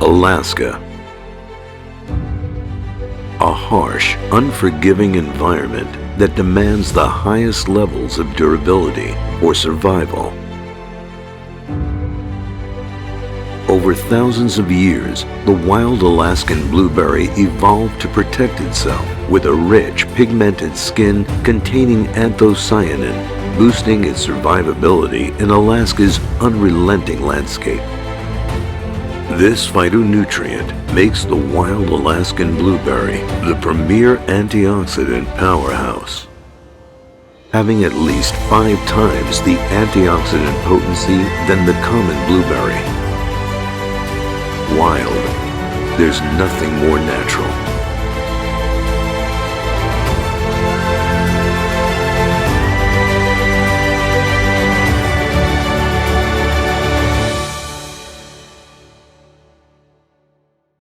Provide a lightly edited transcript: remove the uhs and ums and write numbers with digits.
Alaska. A harsh, unforgiving environment that demands the highest levels of durability for survival. Over thousands of years, the wild Alaskan blueberry evolved to protect itself with a rich, pigmented skin containing anthocyanin, boosting its survivability in Alaska's unrelenting landscape. This phytonutrient makes the wild Alaskan blueberry the premier antioxidant powerhouse, having at least 5 times the antioxidant potency than the common blueberry. Wild, there's nothing more natural.